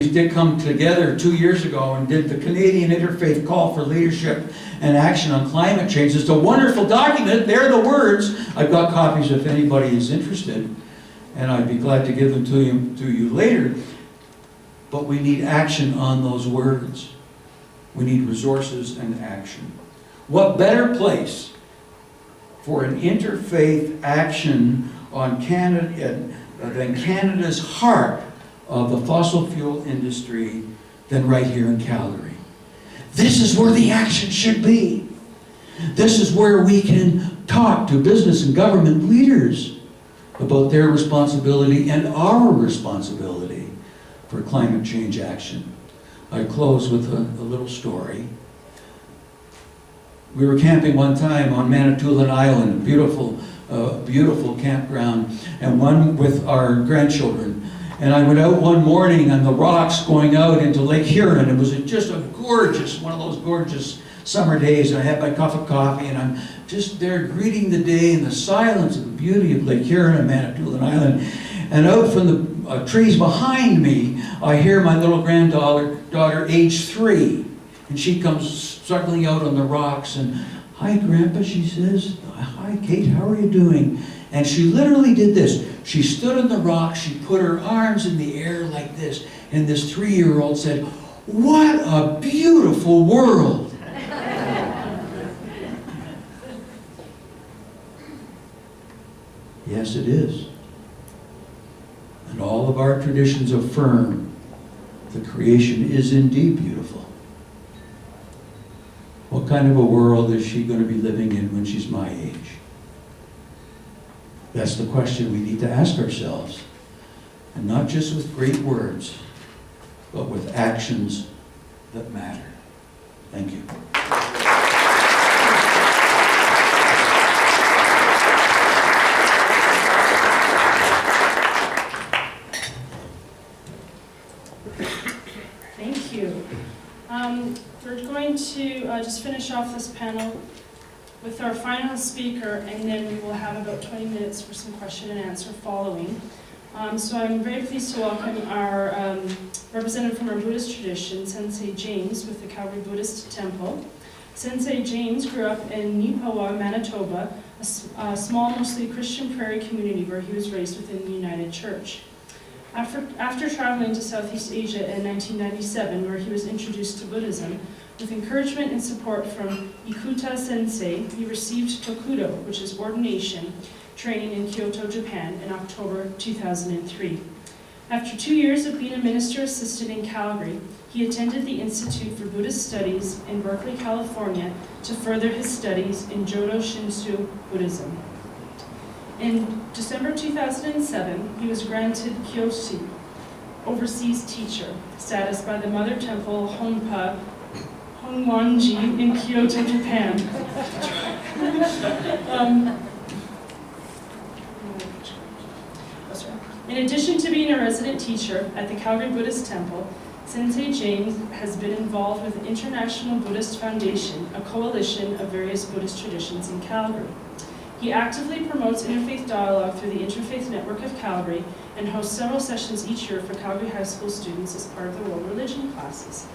did come together 2 years ago and did the Canadian Interfaith Call for Leadership and Action on Climate Change. It's a wonderful document. They're the words. I've got copies if anybody is interested, and I'd be glad to give them to you later. But we need action on those words. We need resources and action. What better place for an interfaith action on Canada than Canada's heart of the fossil fuel industry than right here in Calgary? This is where the action should be. This is where we can talk to business and government leaders about their responsibility and our responsibility for climate change action. I close with a little story. We were camping one time on Manitoulin Island, a beautiful campground, and one with our grandchildren. And I went out one morning on the rocks going out into Lake Huron. It was just a gorgeous, one of those gorgeous summer days. I had my cup of coffee and I'm just there greeting the day in the silence of the beauty of Lake Huron and Manitoulin Island. And out from the trees behind me, I hear my little granddaughter, age 3. And she comes struggling out on the rocks and, "Hi, Grandpa," she says. "Hi, Kate, how are you doing?" And she literally did this. She stood on the rock, she put her arms in the air like this, and this 3-year-old said, "What a beautiful world." Yes, it is. And all of our traditions affirm the creation is indeed beautiful. What kind of a world is she going to be living in when she's my age? That's the question we need to ask ourselves. And not just with great words, but with actions that matter. Thank you. Thank you. We're going to just finish off this panel with our final speaker, and then we will have about 20 minutes for some question and answer following. So I'm very pleased to welcome our representative from our Buddhist tradition, Sensei James, with the Calgary Buddhist Temple. Sensei James grew up in Nipawa, Manitoba, a small, mostly Christian prairie community where he was raised within the United Church. After traveling to Southeast Asia in 1997, where he was introduced to Buddhism, with encouragement and support from Ikuta Sensei, he received Tokudo, which is ordination, training in Kyoto, Japan, in October 2003. After 2 years of being a minister assistant in Calgary, he attended the Institute for Buddhist Studies in Berkeley, California, to further his studies in Jodo Shinshu Buddhism. In December 2007, he was granted Kyoshi, Overseas Teacher, status by the Mother Temple Honpa Hongwanji in Kyoto, Japan. In addition to being a resident teacher at the Calgary Buddhist Temple, Sensei James has been involved with the International Buddhist Foundation, a coalition of various Buddhist traditions in Calgary. He actively promotes interfaith dialogue through the Interfaith Network of Calgary and hosts several sessions each year for Calgary High School students as part of the World Religion classes.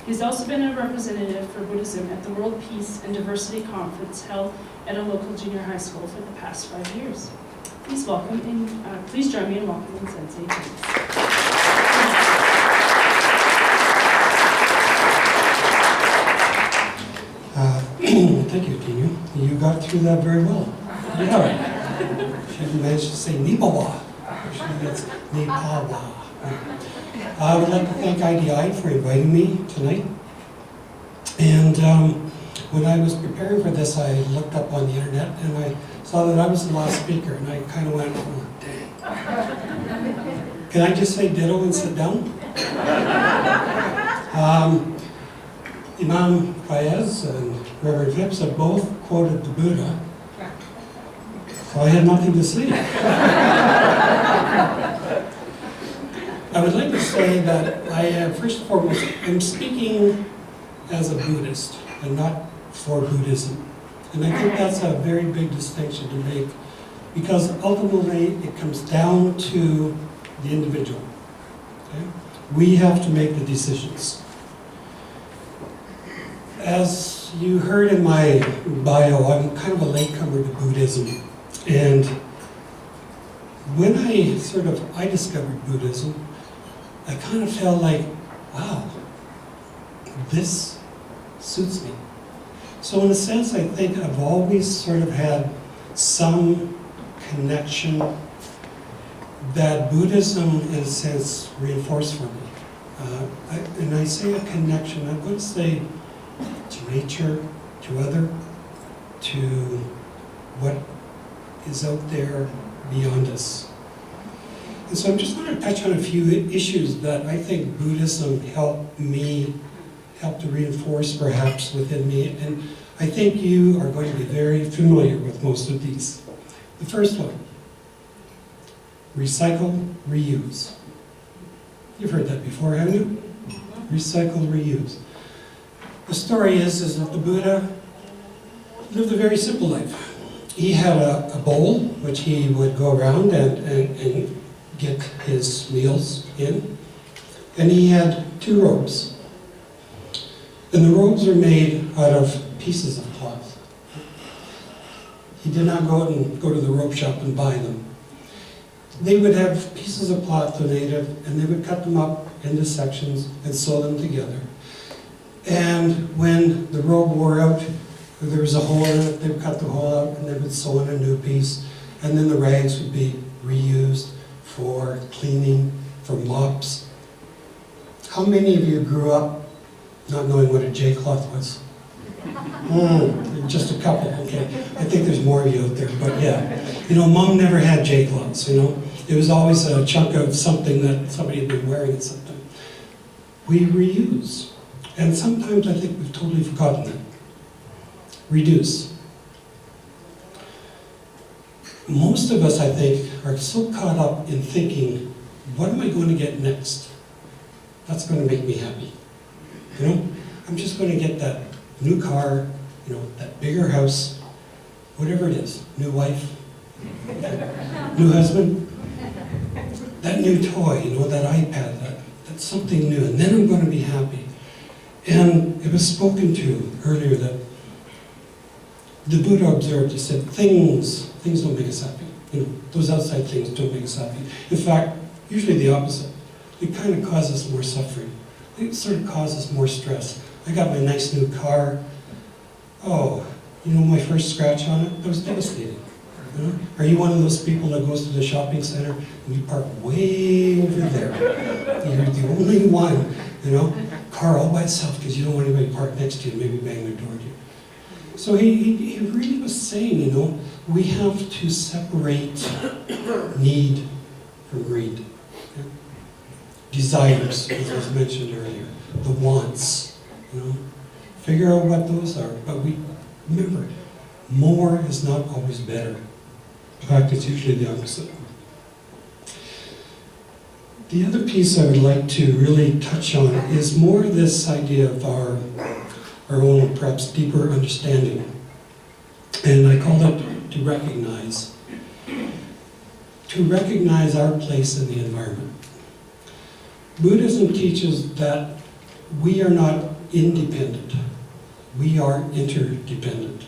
He's also been a representative for Buddhism at the World Peace and Diversity Conference held at a local junior high school for the past 5 years. Please join me in welcoming Sensei James. Thank you, Dina. You got through that very well. Yeah. She managed to say Nipawa. It's Nipawa. I would like to thank IDI for inviting me tonight. And when I was preparing for this, I looked up on the internet and I saw that I was the last speaker, and I kind of went, "Oh, dang." Can I just say ditto and sit down? Imam Fayez and Reverend Phipps have both quoted the Buddha, so I had nothing to say. I would like to say that I, first and foremost, am speaking as a Buddhist and not for Buddhism. And I think that's a very big distinction to make, because ultimately it comes down to the individual. Okay? We have to make the decisions. As you heard in my bio, I'm kind of a latecomer to Buddhism. And when I discovered Buddhism, I kind of felt like, wow, this suits me. So in a sense, I think I've always sort of had some connection that Buddhism, in a sense, reinforced for me. And I say a connection, I'm going to say to nature, to other, to what is out there beyond us. And so I'm just going to touch on a few issues that I think Buddhism helped to reinforce perhaps within me. And I think you are going to be very familiar with most of these. The first one, recycle, reuse. You've heard that before, haven't you? Recycle, reuse. The story is that the Buddha lived a very simple life. He had a bowl which he would go around and get his meals in. And he had 2 robes. And the robes are made out of pieces of cloth. He did not go out and go to the rope shop and buy them. They would have pieces of cloth donated, and they would cut them up into sections and sew them together. And when the robe wore out, there was a hole in it, they would cut the hole out and they would sew in a new piece. And then the rags would be reused for cleaning, for mops. How many of you grew up not knowing what a J-cloth was? Just a couple, okay. I think there's more of you out there, but yeah. You know, Mom never had J-cloths, you know. It was always a chunk of something that somebody had been wearing at some time. We reuse. And sometimes I think we've totally forgotten that. Reduce. Most of us, I think, are so caught up in thinking, what am I going to get next? That's going to make me happy. You know, I'm just going to get that new car, you know, that bigger house, whatever it is, new wife, new husband, that new toy, you know, that iPad, that's something new, and then I'm going to be happy. And it was spoken to earlier that the Buddha observed, he said, things don't make us happy. You know, those outside things don't make us happy. In fact, usually the opposite. It kind of causes more suffering. It sort of causes more stress. I got my nice new car. Oh, you know, my first scratch on it, that was devastating. You know? Are you one of those people that goes to the shopping center and you park way over there? You're the only one, you know, car all by itself because you don't want anybody parked next to you and maybe bang their door to you. So he really was saying, you know, we have to separate need from greed. Yeah? Desires, as was mentioned earlier, the wants, you know, figure out what those are. But we remember, more is not always better. In fact, it's usually the opposite. The other piece I would like to really touch on is more this idea of our own, perhaps deeper understanding. And I call it to recognize. To recognize our place in the environment. Buddhism teaches that we are not independent. We are interdependent.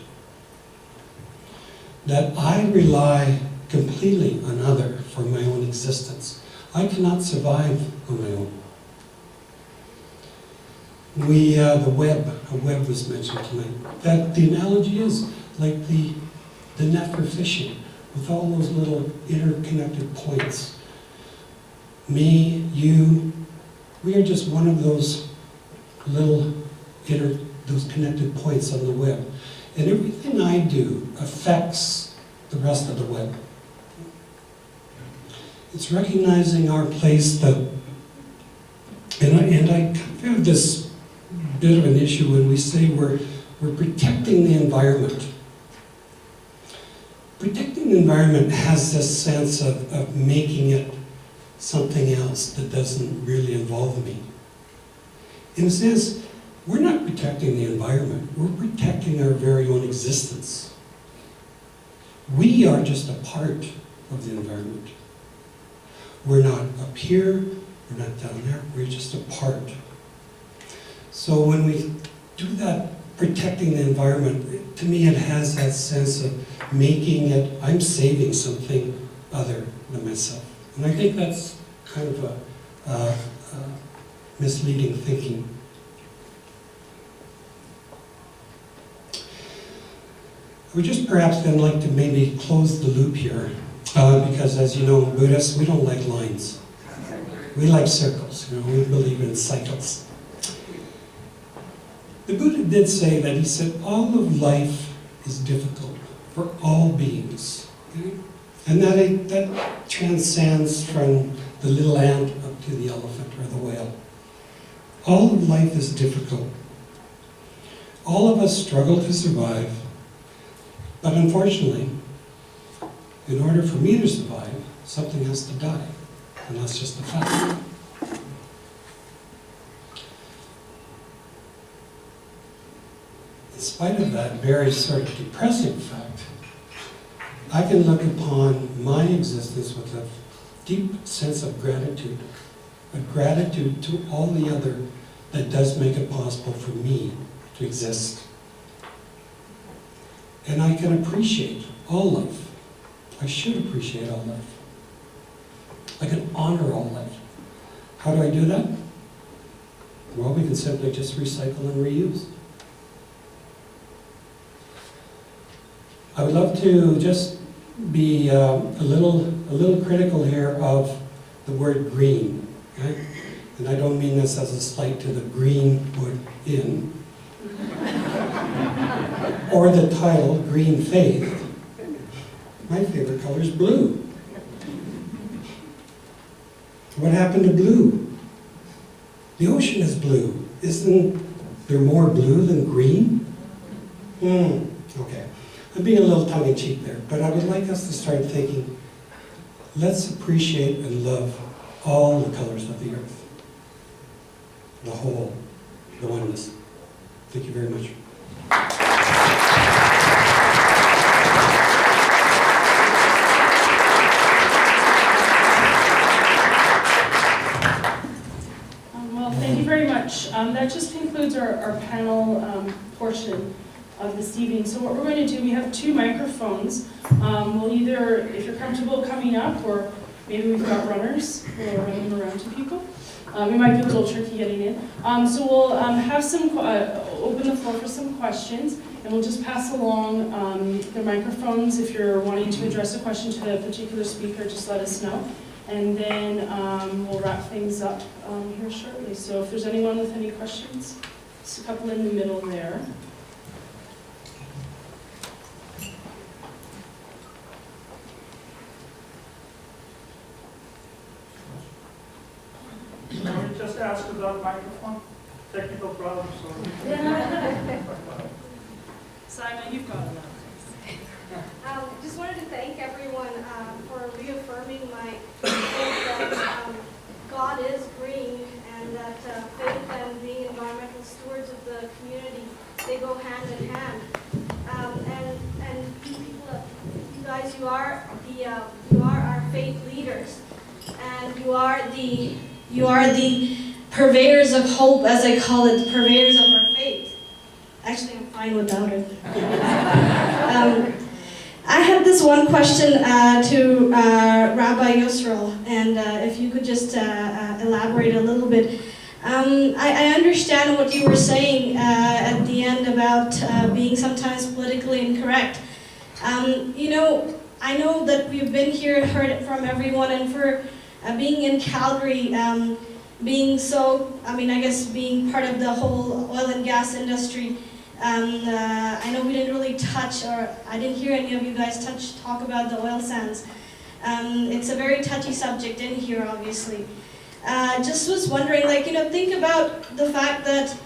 That I rely completely on other for my own existence. I cannot survive on my own. The web was mentioned tonight. That the analogy is like the net for fishing, with all those little interconnected points. Me, you, we are just one of those little those connected points on the web. And everything I do affects the rest of the web. It's recognizing our place that, and I have this bit of an issue when we say we're protecting the environment. Protecting the environment has this sense of making it something else that doesn't really involve me. In a sense, we're not protecting the environment, we're protecting our very own existence. We are just a part of the environment. We're not up here, We're not down there, we're just a part. So when we do that, protecting the environment, to me it has that sense of making it, I'm saving something other than myself. And I think that's kind of a misleading thinking. I would just perhaps then like to maybe close the loop here, because as you know, Buddhists, we don't like lines. We like circles, you know, we believe in cycles. The Buddha did say that, he said, all of life is difficult for all beings. Okay? And that transcends from the little ant up to the elephant or the whale. All of life is difficult. All of us struggle to survive, but unfortunately, in order for me to survive, something has to die. And that's just a fact. In spite of that very sort of depressing fact, I can look upon my existence with a deep sense of gratitude. A gratitude to all the other that does make it possible for me to exist. And I can appreciate all life. I should appreciate all life. I can honor all life. How do I do that? Well, we can simply just recycle and reuse. I would love to just be a little critical here of the word green. Okay? And I don't mean this as a slight to the Greenwood Inn, or the title, Greenfaith. My favorite color is blue. What happened to blue? The ocean is blue. Isn't there more blue than green? Okay. I'm being a little tongue-in-cheek there, but I would like us to start thinking, let's appreciate and love all the colors of the earth. The whole, the oneness. Thank you very much. Well, thank you very much. That just concludes our panel portion of this evening. So what we're going to do, we have 2 microphones. We'll either, if you're comfortable coming up, or maybe we've got runners, we'll run them around to people. It might be a little tricky getting in. So we'll have open the floor for some questions, and we'll just pass along the microphones. If you're wanting to address a question to a particular speaker, just let us know. And then we'll wrap things up here shortly. So if there's anyone with any questions, just a couple in the middle there. Can we just ask about microphone? Technical problems or? Simon, you've got it. Just wanted to thank everyone for reaffirming my faith that God is green, and that faith and being environmental stewards of the community, they go hand in hand. And you people, you guys, you are our faith leaders, and you are the purveyors of hope, as I call it, purveyors of our faith. Actually, I'm fine without it. I have this one question to Rabbi Yusrael, and if you could just elaborate a little bit. I understand what you were saying at the end about being sometimes politically incorrect. You know, I know that we've been here and heard it from everyone, and for being in Calgary, being so, I guess being part of the whole oil and gas industry, I know we didn't really touch, or I didn't hear any of you guys talk about the oil sands. It's a very touchy subject in here, obviously. Just was wondering, think about the fact that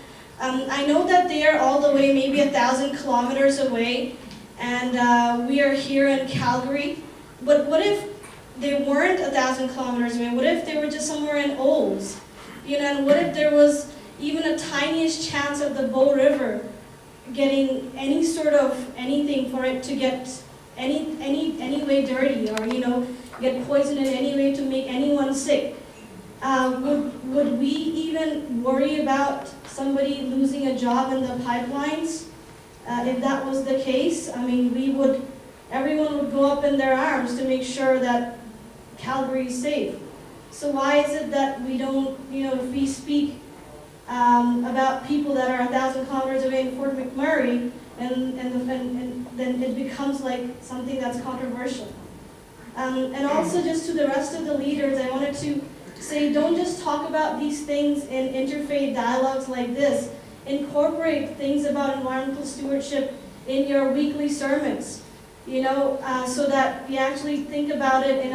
I know that they are all the way maybe 1,000 kilometers away, and we are here in Calgary. But what if they weren't 1,000 kilometers away? What if they were just somewhere in Olds? And what if there was even a tiniest chance of the Bow River getting any sort of anything for it to get any way dirty, or get poisoned in any way to make anyone sick? would we even worry about somebody losing a job in the pipelines? If that was the case, I mean, everyone would go up in their arms to make sure that Calgary is safe. So why is it that we don't, if we speak about people that are 1,000 kilometers away in Fort McMurray, and then it becomes like something that's controversial. And also just to the rest of the leaders, I wanted to say, don't just talk about these things in interfaith dialogues like this. Incorporate things about environmental stewardship in your weekly sermons, so that we actually think about it in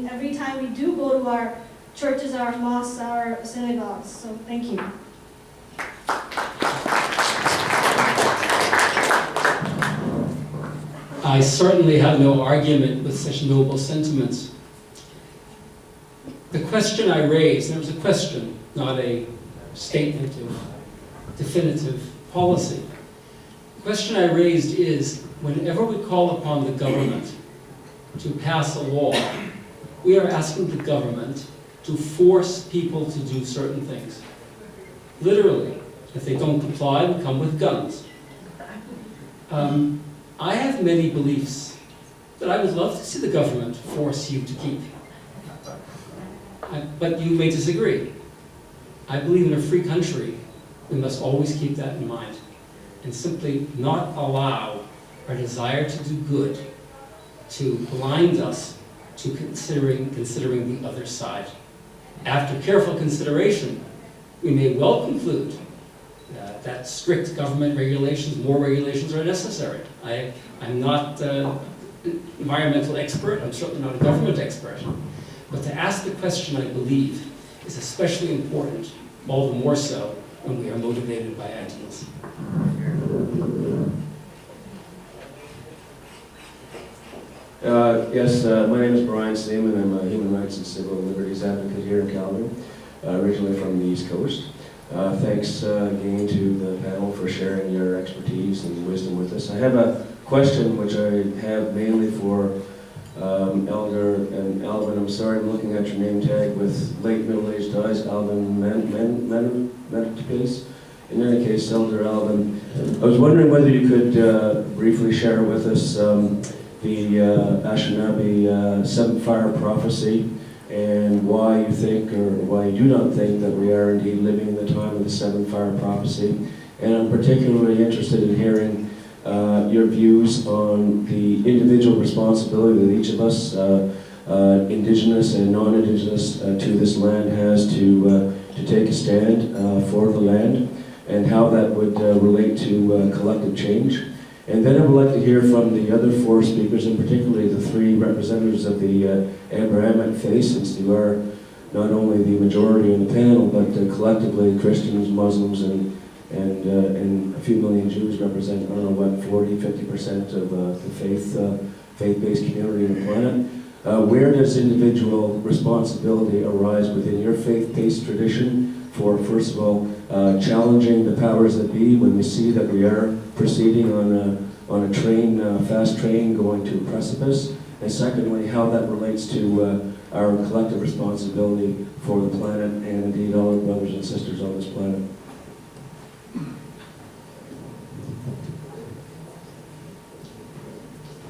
every time we do go to our churches, our mosques, our synagogues. So thank you. I certainly have no argument with such noble sentiments. The question I raised, and it was a question, not a statement of definitive policy. The question I raised is, whenever we call upon the government to pass a law, we are asking the government to force people to do certain things. Literally, if they don't comply, we come with guns. I have many beliefs that I would love to see the government force you to keep. But you may disagree. I believe in a free country, we must always keep that in mind and simply not allow our desire to do good to blind us to considering the other side. After careful consideration, we may well conclude that strict government regulations, more regulations are necessary. I'm not an environmental expert, I'm certainly not a government expert. But to ask the question, I believe, is especially important, all the more so when we are motivated by ideals. Yes, my name is Brian Seaman. I'm a human rights and civil liberties advocate here in Calgary, originally from the East Coast. Thanks again to the panel for sharing your expertise and wisdom with us. I have a question which I have mainly for Elder and Alvin. I'm sorry, I'm looking at your name tag with late middle-aged eyes, Alvin Menetipes. In any case, Elder Alvin, I was wondering whether you could briefly share with us the Anishinaabe seven fire prophecy and why you think, or why you do not think, that we are indeed living in the time of the seven fire prophecy. And I'm particularly interested in hearing your views on the individual responsibility that each of us, Indigenous and non-Indigenous, to this land has to take a stand for the land, and how that would relate to collective change. And then I would like to hear from the other four speakers, and particularly the three representatives of the Abrahamic faith, since you are not only the majority in the panel, but collectively Christians, Muslims, and a few million Jews represent, I don't know what, 40–50% of the faith-based community on the planet. Where does individual responsibility arise within your faith-based tradition for, first of all, challenging the powers that be when we see that we are proceeding on a train, fast train going to a precipice, and secondly, how that relates to our collective responsibility for the planet and indeed all our brothers and sisters on this planet.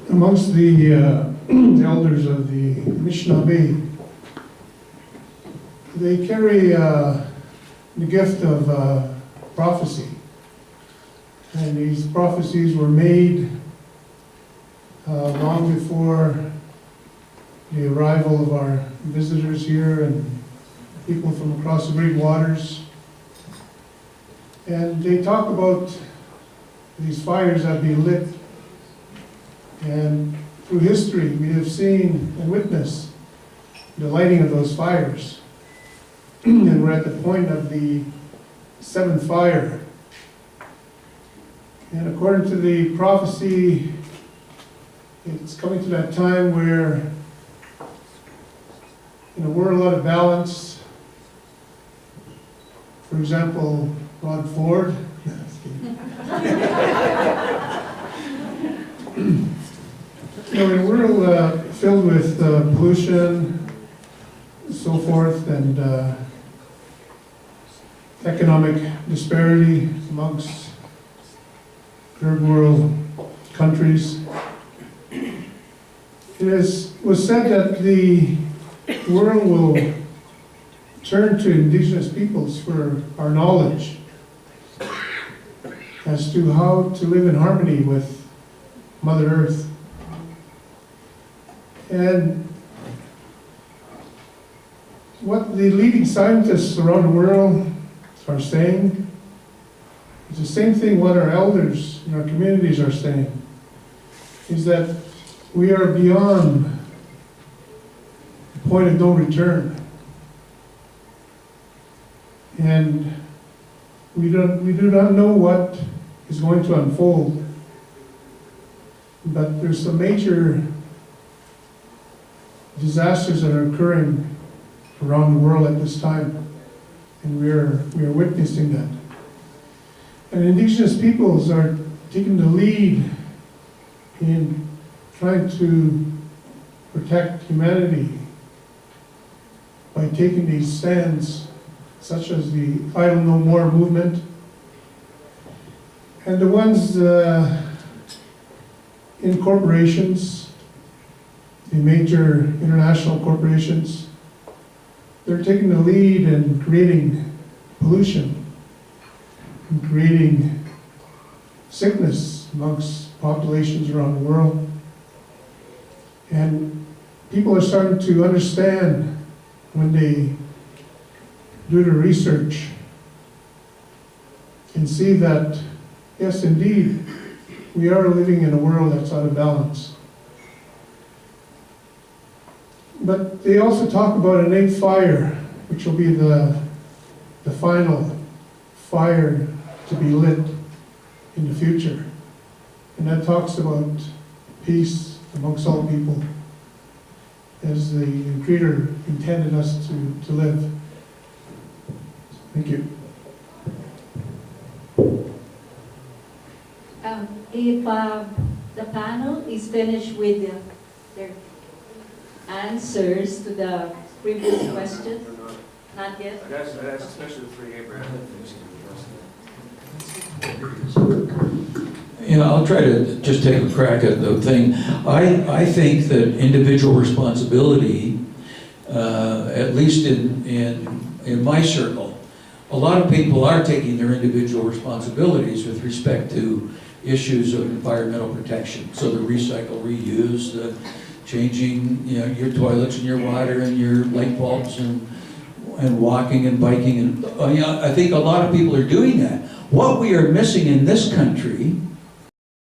Amongst the elders of the Anishinaabe, they carry the gift of prophecy. And these prophecies were made long before the arrival of our visitors here and people from across the great waters. And they talk about these fires that be lit. And through history, we have seen and witnessed the lighting of those fires. And we're at the point of the seventh fire. And according to the prophecy, it's coming to that time where, we're a lot of balance. For example, Rod Ford. In a world filled with pollution, so so forth, and economic disparity amongst third world countries. Was said that the world will turn to indigenous peoples for our knowledge as to how to live in harmony with Mother Earth. And what the leading scientists around the world are saying is the same thing what our elders in our communities are saying, is that we are beyond the point of no return. And we do not know what is going to unfold, but there's some major disasters that are occurring around the world at this time, and we are witnessing that. And indigenous peoples are taking the lead in trying to protect humanity by taking these stands, such as the Idle No More movement, and the ones in corporations, the major international corporations. They're taking the lead in creating pollution and creating sickness amongst populations around the world. And people are starting to understand when they do the research and see that, yes, indeed, we are living in a world that's out of balance. But they also talk about an eighth fire, which will be the final fire to be lit in the future. And that talks about peace amongst all people, as the Creator intended us to live. Thank you. If the panel is finished with their answers to the previous question, not yet? That's especially for Abraham. Yeah, I'll try to just take a crack at the thing. I think that individual responsibility, at least in my circle, a lot of people are taking their individual responsibilities with respect to issues of environmental protection. So the recycle, reuse, the changing, your toilets and your water and your light bulbs and walking and biking, and I think a lot of people are doing that. What we are missing in this country